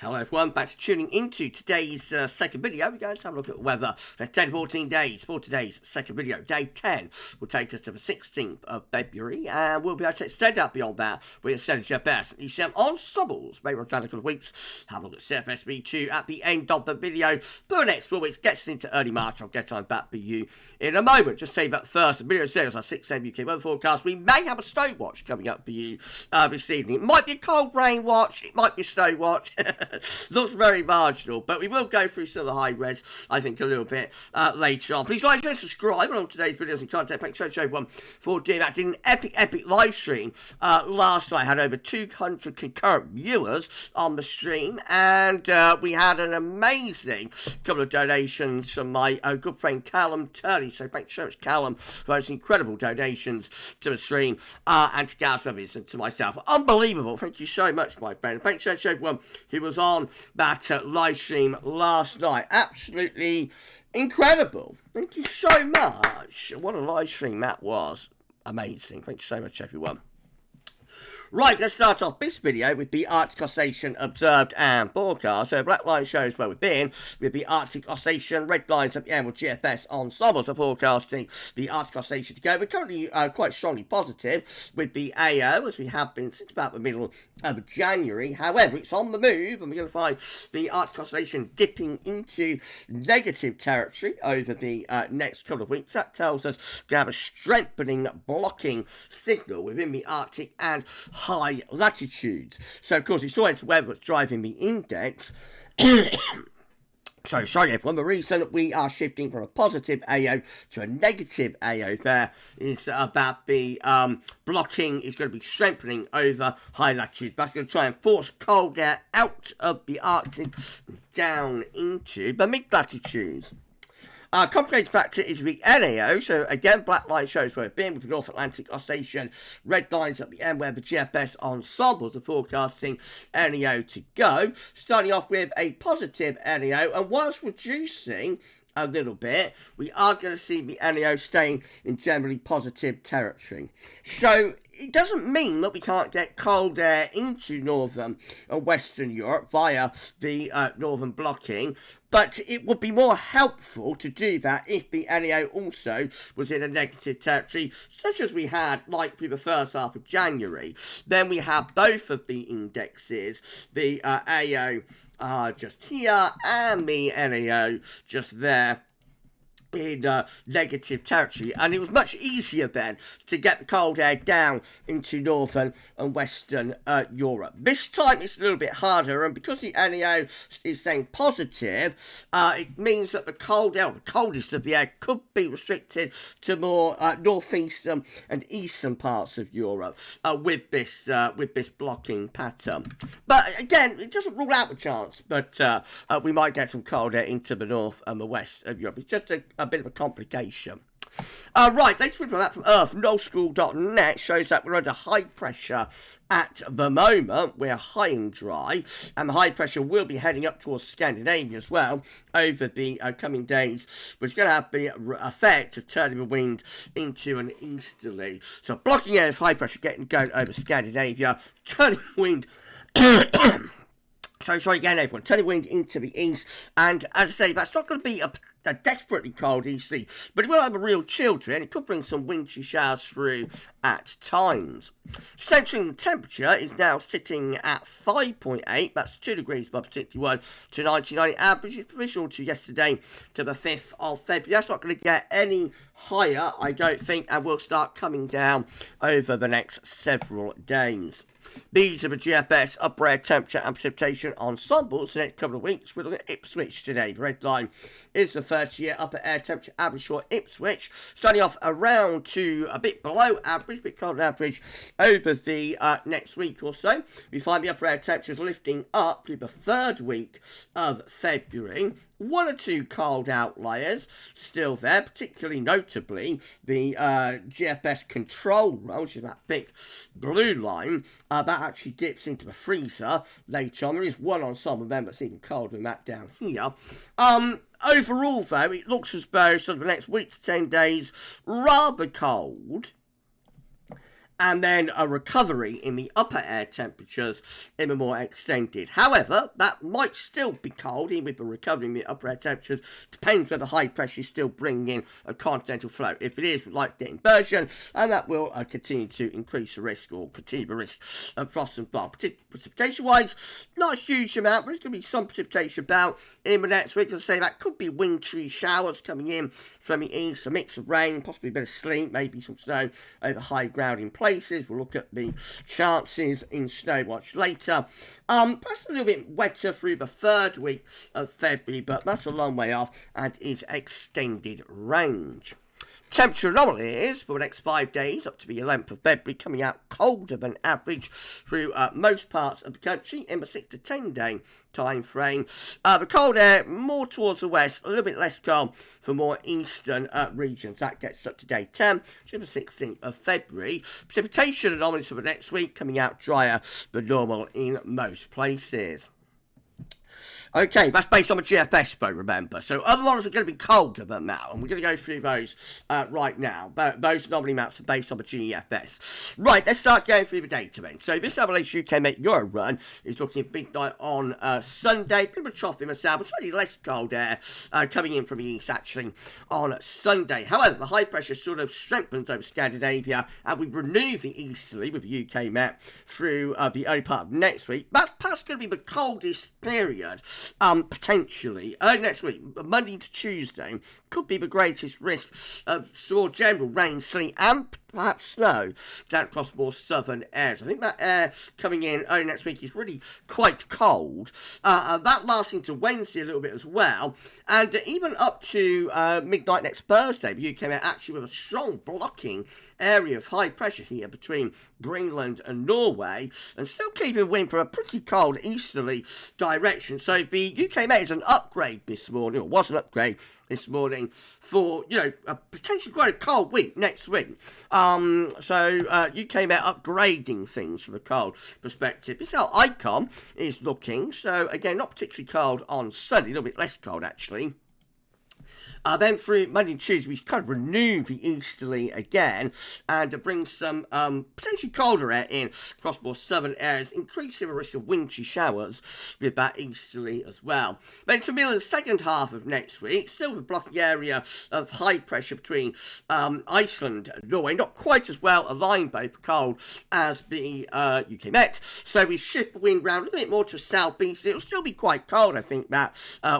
Hello everyone, back to tuning into today's second video. We're going to have a look at the weather for 10 to 14 days for today's second video. Day 10 will take us to the 16th of February, and we'll be able to extend out beyond that with instead of GFS and ECM ensembles. Maybe on a couple of weeks, have a look at CFS V2 at the end of the video. But the next 4 weeks gets us into early March. I'll get on back for you in a moment. Just say that first, the video series, our 6 AM UK weather forecast. We may have a snow watch coming up for you this evening. It might be a cold rain watch, it might be a snow watch. Looks very marginal, but we will go through some of the high res, I think, a little bit later on. Please like and subscribe on all today's videos and content. Thanks so much, everyone, for doing that. Did an epic live stream last night. Had over 200 concurrent viewers on the stream, and we had an amazing couple of donations from my good friend Callum Turney. So thanks so much, Callum, for those incredible donations to the stream and to GavsWeatherVids and to myself. Unbelievable. Thank you so much, my friend. Thanks so much, everyone who was on that live stream last night. Absolutely incredible. Thank you so much. What a live stream that was. Amazing. Thank you so much, everyone. Right, let's start off this video with the Arctic Oscillation observed and forecast. So black line shows where we've been with the Arctic Oscillation, red lines at the end with GFS ensembles are forecasting the Arctic Oscillation to go. We're currently quite strongly positive with the AO, as we have been since about the middle of January. However, it's on the move, and we're going to find the Arctic Oscillation dipping into negative territory over the next couple of weeks. That tells us we have a strengthening blocking signal within the Arctic and high latitudes. So, of course, it's always weather that's driving the index. So, sorry everyone, the reason we are shifting from a positive AO to a negative AO there is that the blocking is going to be strengthening over high latitudes. That's going to try and force cold air out of the Arctic down into the mid-latitudes. Complicating factor is the NAO, so again, black line shows where we've been with the North Atlantic Oscillation, red lines at the end where the GFS ensembles are forecasting NAO to go. Starting off with a positive NAO, and whilst reducing a little bit, we are going to see the NAO staying in generally positive territory. So it doesn't mean that we can't get cold air into northern and western Europe via the northern blocking, but it would be more helpful to do that if the NAO also was in a negative territory, such as we had like through the first half of January. Then we have both of the indexes, the AO just here and the NAO just there in negative territory, and it was much easier then to get the cold air down into northern and western Europe. This time it's a little bit harder, and because the NAO is saying positive, it means that the cold air, the coldest of the air, could be restricted to more northeastern and eastern parts of Europe with this blocking pattern. But again, it doesn't rule out the chance, but we might get some cold air into the north and the west of Europe. It's just a bit of a complication. Right, let's read that from Earth. NoSchool.net shows that we're under high pressure at the moment. We're high and dry, and the high pressure will be heading up towards Scandinavia as well over the coming days, which is going to have the effect of turning the wind into an easterly. So blocking air is high pressure going over Scandinavia, turning wind So, sorry again, everyone. Turning wind into the east, and as I say, that's not going to be a desperately cold EC, but it will have a real chill to it, and it could bring some wintry showers through at times. Central temperature is now sitting at 5.8, that's 2 degrees above 61 to 1990 average. It's provisional to yesterday to the 5th of February. That's not going to get any higher, I don't think, and will start coming down over the next several days. These are the GFS upper air temperature and precipitation ensembles for the next couple of weeks. We're looking at Ipswich today. The red line is the 30-year upper air temperature average for Ipswich, starting off around to a bit below average, a bit colder average over the next week or so. We find the upper air temperatures lifting up to the 3rd week of February. 1 or 2 cold outliers still there, particularly notably the GFS control run, which is that big blue line, that actually dips into the freezer later on. There is one ensemble then that's even colder than that down here. Overall, though, it looks as though sort of the next week to 10 days rather cold. and then a recovery in the upper air temperatures in the more extended. However, that might still be cold, even with the recovery in the upper air temperatures. Depends whether high pressure is still bringing in a continental flow. If it is, we'd like to get inversion, and that will continue to increase the risk, or continue the risk of frost and fog. Precipitation-wise, not a huge amount, but there's going to be some precipitation about in the next week. As I say, that could be wintry showers coming in from the east, a mix of rain, possibly a bit of sleet, maybe some snow over high ground in places. We'll look at the chances in snow watch later. Perhaps a little bit wetter through the third week of February, but that's a long way off and is extended range. Temperature anomalies for the next 5 days up to the 11th of February, coming out colder than average through most parts of the country in the 6 to 10 day time frame. The cold air more towards the west, a little bit less cold for more eastern regions. That gets up to day 10 to the 16th of February. Precipitation anomalies for the next week, coming out drier than normal in most places. Okay, that's based on the GFS, though, remember. So other models are going to be colder than that, and we're going to go through those right now. Those anomaly maps are based on the GFS. Right, let's start going through the data then. So this Avalanche UK Met Euro run is looking at midnight on Sunday. Bit of a trough in the south, but slightly less cold air coming in from the east, actually, on Sunday. However, the high pressure sort of strengthens over Scandinavia, and we renew the easterly with the UK Met through the early part of next week. That's perhaps going to be the coldest period. Potentially early next week, Monday to Tuesday, could be the greatest risk of more general rain, sleet, and perhaps snow down across more southern areas. I think that air coming in early next week is really quite cold. That lasting to Wednesday a little bit as well, and even up to midnight next Thursday, the UK Met actually with a strong blocking area of high pressure here between Greenland and Norway, and still keeping wind for a pretty cold easterly direction. So the UK Met is an upgrade this morning, or was an upgrade this morning for, you know, a potentially quite a cold week next week. UK Met upgrading things from a cold perspective. This is how ICOM is looking. So again, not particularly cold on Sunday, a little bit less cold actually. Then through Monday and Tuesday, we kind of renew the easterly again and bring some potentially colder air in across more southern areas, increasing the risk of wintry showers with that easterly as well. Then to the middle of the second half of next week, still the blocking area of high pressure between Iceland and Norway, not quite as well aligned both cold as the UK Met. So we shift the wind round a little bit more to southeast. It'll still be quite cold, I think, that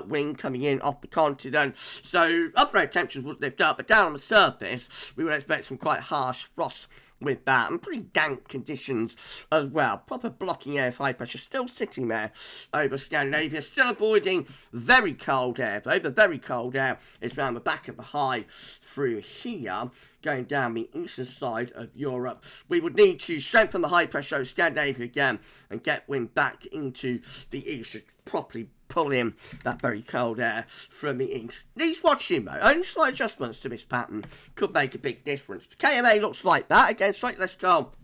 wind coming in off the continent. So upper air temperatures would lift up, but down on the surface, we would expect some quite harsh frost with that, and pretty damp conditions as well. Proper blocking air of high pressure still sitting there over Scandinavia, still avoiding very cold air, though. The very cold air is around the back of the high through here, going down the eastern side of Europe. We would need to strengthen the high pressure over Scandinavia again and get wind back into the east to properly pull in that very cold air from the east. Needs watching though. Only slight adjustments to this pattern could make a big difference. The KMA looks like that. Again, slightly less cold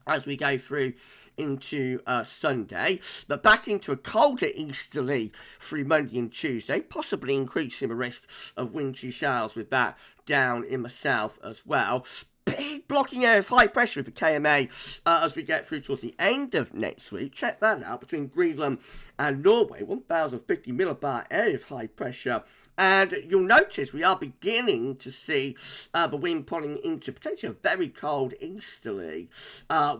as we go through into Sunday, but back into a colder easterly through Monday and Tuesday, possibly increasing the risk of wintry showers with that down in the south as well. Big blocking area of high pressure with the KMA as we get through towards the end of next week. Check that out, between Greenland and Norway, 1,050 millibar area of high pressure. And you'll notice we are beginning to see the wind pulling into potentially a very cold easterly,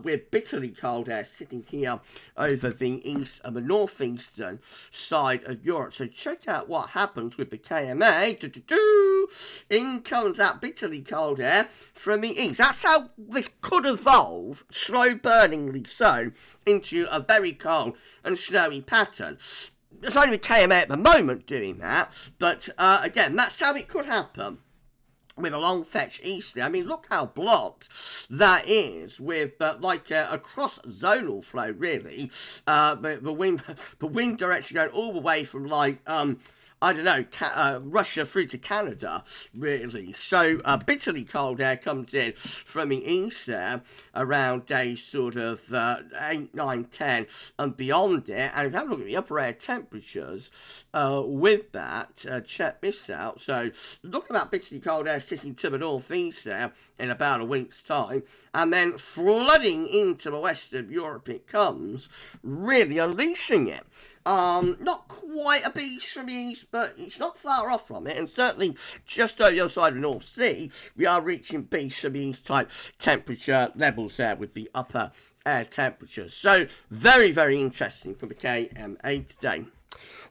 with bitterly cold air sitting here over the east and the northeastern side of Europe. So check out what happens with the KMA. In comes that bitterly cold air from the east. That's how this could evolve, slow burningly so, into a very cold and snowy pattern. There's only KMA at the moment doing that, but again, that's how it could happen with a long fetch easterly. I mean, look how blocked that is with like a cross-zonal flow, really. The wind direction going all the way from like I don't know, Russia through to Canada, really. So bitterly cold air comes in from the east there around days sort of 8, 9, 10 and beyond it. And if you have a look at the upper air temperatures with that, check this out. So look at that bitterly cold air persisting to the northeast there in about a week's time, and then flooding into the west of Europe it comes, really unleashing it. Not quite a beach from the east, but it's not far off from it, and certainly just over the other side of the North Sea, we are reaching beach from the east type temperature levels there with the upper air temperatures. So very, very interesting for the KMA today.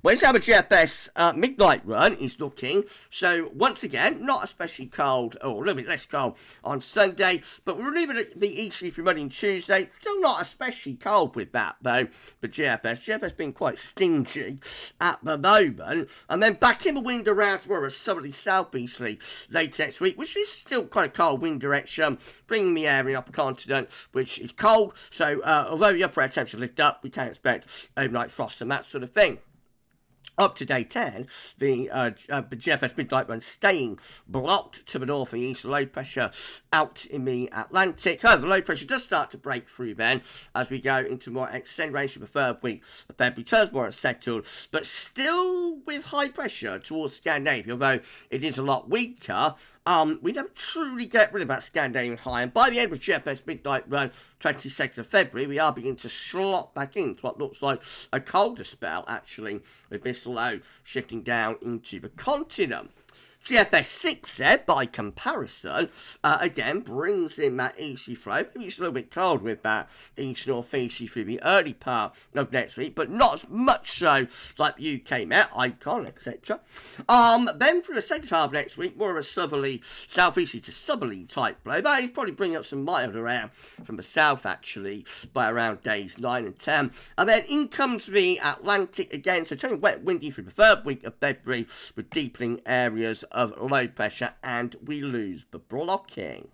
Well, let's have a GFS midnight run is looking. So, once again, not especially cold, or a little bit less cold on Sunday, but we're leaving it be easterly from Monday and Tuesday. Still not especially cold with that, though, but GFS been quite stingy at the moment. And then back in the wind around tomorrow, a southerly southeasterly late next week, which is still quite a cold wind direction, bringing the air in upper continent, which is cold. So, although the upper air temperature lift up, we can expect overnight frost and that sort of thing. Up to day 10, the GFS midnight run staying blocked to the north and east, low pressure out in the Atlantic. However, the low pressure does start to break through then as we go into more extended range of the third week of February. Turns more unsettled, but still with high pressure towards Scandinavia, although it is a lot weaker. We never truly get rid of that Scandinavian high, and by the end of GFS midnight run, 22nd of February, we are beginning to slot back into what looks like a colder spell, actually, with this low shifting down into the continent. GFS 6 there, by comparison, again, brings in that easterly flow. Maybe it's a little bit cold with that east-northeasterly through the early part of next week, but not as much so like the UK Met, Icon, etc. Then for the second half of next week, more of a southerly, southeasterly to southerly type blow. But he's probably bring up some milder air from the south, actually, by around days 9 and 10. And then in comes the Atlantic again, so turning wet, windy through the third week of February with deepening areas of low pressure, and we lose the blocking.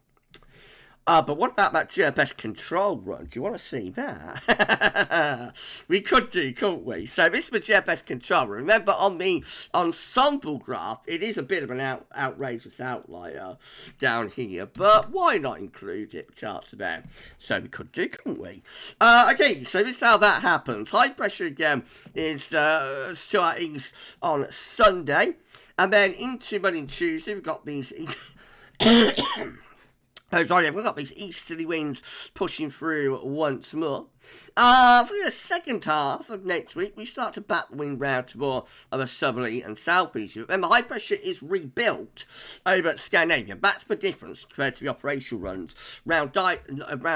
But what about that GFS control run? Do you want to see that? We could do, couldn't we? So this is the GFS control run. Remember, on the ensemble graph, it is a bit of an outrageous outlier down here, but why not include it? Charts are there. So we could do, couldn't we? Okay, so this is how that happens. High pressure again is to our east on Sunday, and then into Monday and Tuesday, we've got these... we've got these easterly winds pushing through once more. For the second half of next week, we start to back the wind round to more of a southerly and southeasterly. Remember, high pressure is rebuilt over at Scandinavia. That's the difference compared to the operational runs. Around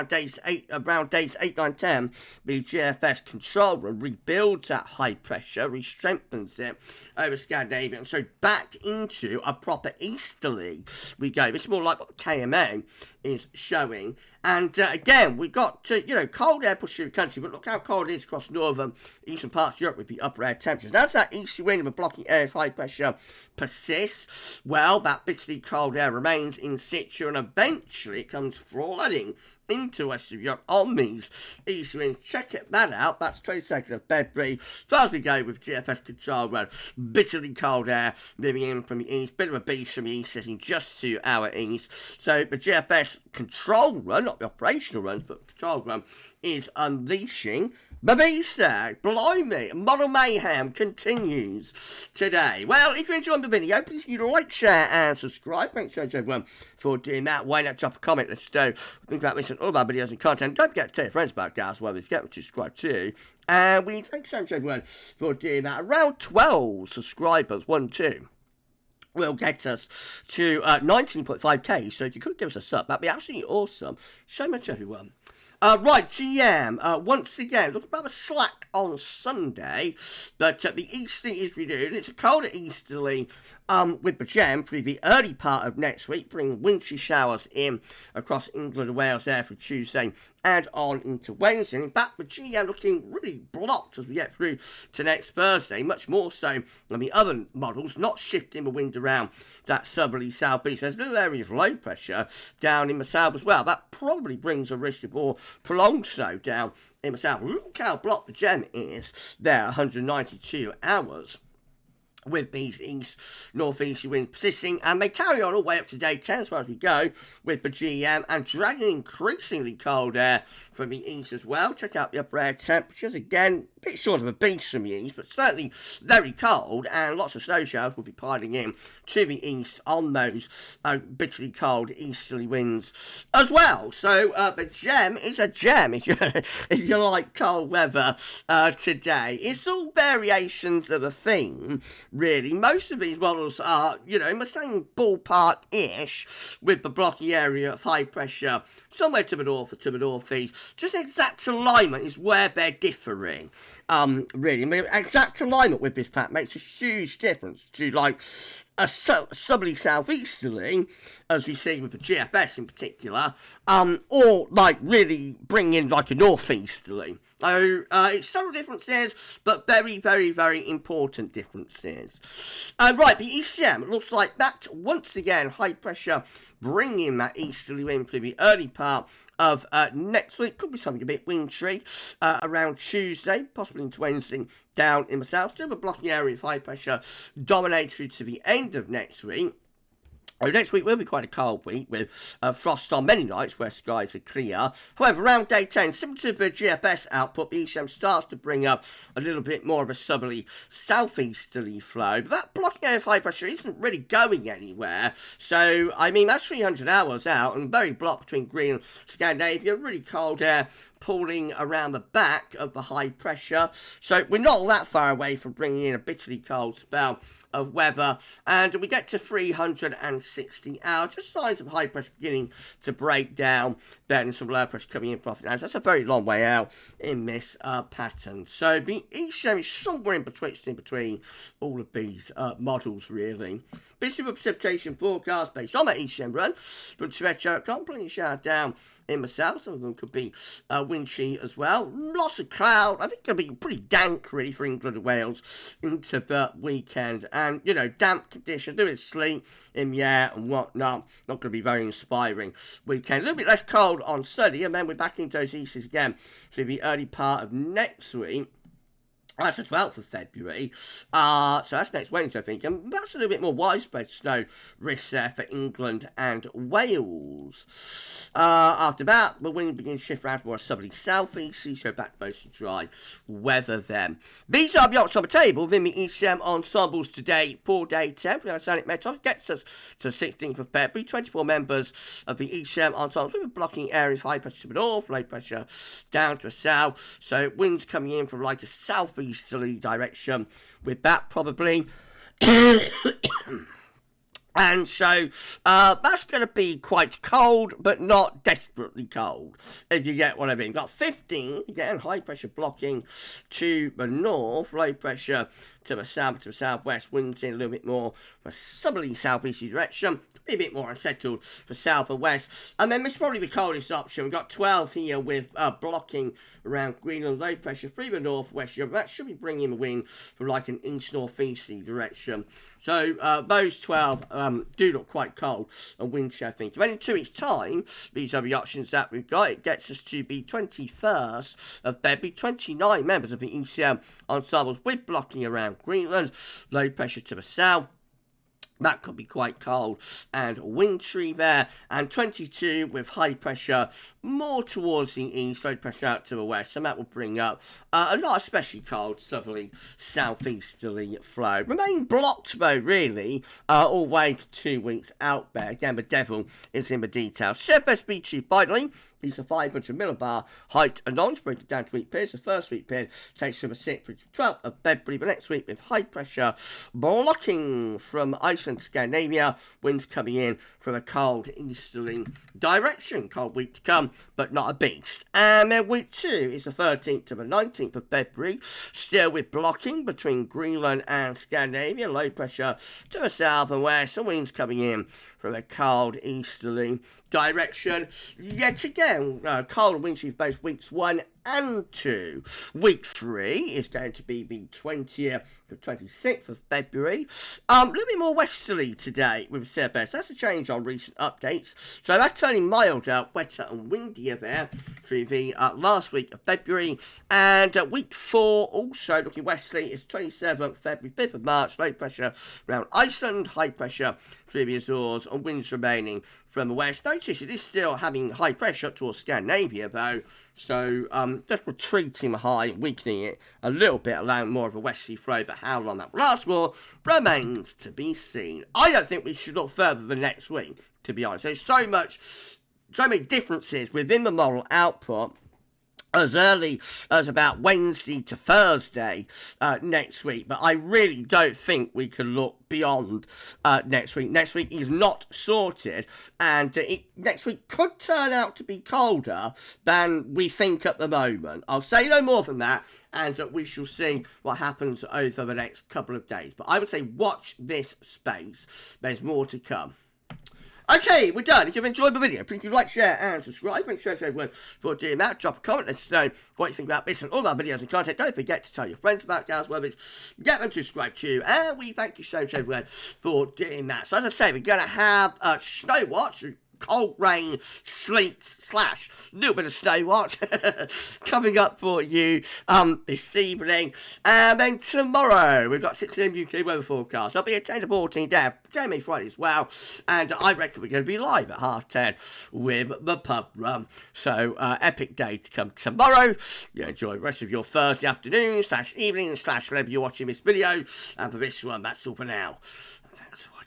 days 8, 9, 10, the GFS control run rebuilds that high pressure, re-strengthens it over Scandinavia, and so back into a proper easterly we go. This is more like what the KMA is showing. And again, we've got, cold air pushing through the country, but look how cold it is across northern, eastern parts of Europe with the upper air temperatures. Now, as that easterly wind of a blocking area of high pressure persists, well, that bitterly cold air remains in situ, and eventually it comes flooding into western Europe on these east winds. Check that out. That's 22nd of February. So as we go with GFS control run, bitterly cold air moving in from the east, bit of a beast from the east, sitting just to our east. So the GFS control run, not the operational runs, but the control run, is unleashing the beast there. Blimey, model mayhem continues today. Well, if you enjoyed the video, please like, share, and subscribe. Thanks so much, everyone, for doing that. Why not drop a comment? Let's know think about this and all of our videos and content. Don't forget to tell your friends about GavsWeatherVids. Get them to subscribe too. And we thanks so much, everyone, for doing that. Around 12 subscribers, 2 will get us to 19.5k. So if you could give us a sub, that'd be absolutely awesome. So much, everyone. Right, GM, once again, looking rather slack on Sunday, but the easterly is renewed. It's a colder easterly with the gem through the early part of next week, bringing wintry showers in across England and Wales there for Tuesday and on into Wednesday. In fact, the GM looking really blocked as we get through to next Thursday, much more so than the other models, not shifting the wind around that southerly southeast. There's little areas of low pressure down in the south as well. That probably brings a risk of more prolonged snow down in the south. Look how blocked the gem is there, 192 hours. With these east-northeasterly winds persisting, and they carry on all the way up to day 10 as far as we go with the GM, and dragging increasingly cold air from the east as well. Check out the upper air temperatures. Again, bit short of a beach from the east, but certainly very cold, and lots of snow showers will be piling in to the east on those bitterly cold easterly winds as well. So the gem is a gem if you like cold weather today. It's all variations of a theme, really. Most of these models are, in the same ballpark-ish, with the blocky area of high pressure somewhere to the north or to the northeast. Just exact alignment is where they're differing. Really, I mean, exact alignment with this pattern makes a huge difference to like a southerly southeasterly, as we see with the GFS in particular, or like really bring in like a northeasterly. So it's subtle differences, but very, very, very important differences. Right, the ECM, it looks like that once again, high pressure bringing that easterly wind through the early part of next week. Could be something a bit wintry around Tuesday, possibly into Wednesday, down in the south. Still a blocking area of high pressure dominate through to the end of next week. Next week will be quite a cold week with frost on many nights where skies are clear. However, around day 10, similar to the GFS output, the ECM starts to bring up a little bit more of a southerly southeasterly flow. But that blocking area of high pressure isn't really going anywhere. So, I mean, that's 300 hours out and very blocked between Greenland and Scandinavia. Really cold air pulling around the back of the high pressure. So we're not that far away from bringing in a bitterly cold spell of weather. And we get to 360 hours. Just signs of high pressure beginning to break down. Then some low pressure coming in profit hours. That's a very long way out in this pattern. So the ECM is somewhere in between all of these models, really. This is a precipitation forecast based on that ECM run. But stretch.com, plenty of shower down in the south. Some of them could be wintry as well. Lots of cloud. I think it'll be pretty dank, really, for England and Wales into the weekend. And, damp conditions, a little bit of sleet in the air and whatnot. Not going to be very inspiring weekend. A little bit less cold on Sunday, and then we're back into those easts again through the early part of next week. That's the 12th of February, so that's next Wednesday, I think, and that's a little bit more widespread snow risk there for England and Wales. After that, the wind begins to shift around more southerly southeasterly, so back to mostly dry weather then. These are the October table within the ECM ensembles today for day 10. The Oceanic Metos gets us to the 16th of February. 24 members of the ECM ensembles with a blocking area of high pressure to the north, low pressure down to the south, so winds coming in from like a southeast direction with that probably. And so that's going to be quite cold, but not desperately cold, if you get what I mean. Got 15, again, high pressure blocking to the north, low pressure to the south, to the southwest, winds in a little bit more from a southerly southeasterly direction, be a bit more unsettled for south and west. And then this is probably the coldest option. We've got 12 here with blocking around Greenland, low pressure through the northwest. That should be bringing the wind from like an east-northeasterly direction. So those 12 do look quite cold and wintry, I think. Then in 2 weeks' time, these are the options that we've got. It gets us to the 21st of February, 29 members of the ECM ensembles with blocking around Greenland, low pressure to the south. That could be quite cold and wintry there. And 22 with high pressure more towards the east, low pressure out to the west. And that will bring up a not especially cold southerly southeasterly flow. Remain blocked though, really, all the way to 2 weeks out there. Again, the devil is in the details. CFS V2 finally. These are 500 millibar height and on. Break it down to week periods. The first week period takes from the 6th to 12th of February. The next week with high pressure blocking from Iceland, Scandinavia. Winds coming in from a cold easterly direction. Cold week to come, but not a beast. And then week 2 is the 13th to the 19th of February. Still with blocking between Greenland and Scandinavia. Low pressure to the south and west. And winds coming in from a cold easterly direction. Yet again, cold and wintry for both weeks 1 and 2. Week 3 is going to be the 20th to 26th of February. A little bit more westerly today with CFS. That's a change on recent updates. So that's turning milder, wetter and windier there through the last week of February. And week 4 also looking westerly. It's 27th February, 5th of March. Low pressure around Iceland, high pressure through the Azores and winds remaining from the west. Notice it is still having high pressure towards Scandinavia though. So just retreating high, weakening it a little bit, allowing more of a westerly flow, but how long that will last for remains to be seen. I don't think we should look further than next week, to be honest. There's so many differences within the model output as early as about Wednesday to Thursday next week. But I really don't think we can look beyond next week. Next week is not sorted, and next week could turn out to be colder than we think at the moment. I'll say no more than that, and we shall see what happens over the next couple of days. But I would say watch this space. There's more to come. Okay, we're done. If you've enjoyed the video, please do like, share, and subscribe. Make sure to everyone for doing that. Drop a comment. Let us know what you think about this and all our videos and content. Don't forget to tell your friends about GavsWeatherVids. Get them to subscribe too. And we thank you so much, everyone, for doing that. So as I say, we're going to have a snow watch. Cold rain, sleet, / little bit of snow watch coming up for you this evening. And then tomorrow, we've got 6 a.m. UK weather forecast. I'll be at 10 to 14 down, Jamie Friday as well. And I reckon we're going to be live at 10:30 with the pub run. So, epic day to come tomorrow. You enjoy the rest of your Thursday afternoon / evening / whenever you're watching this video. And for this one, that's all for now. Thanks for watching.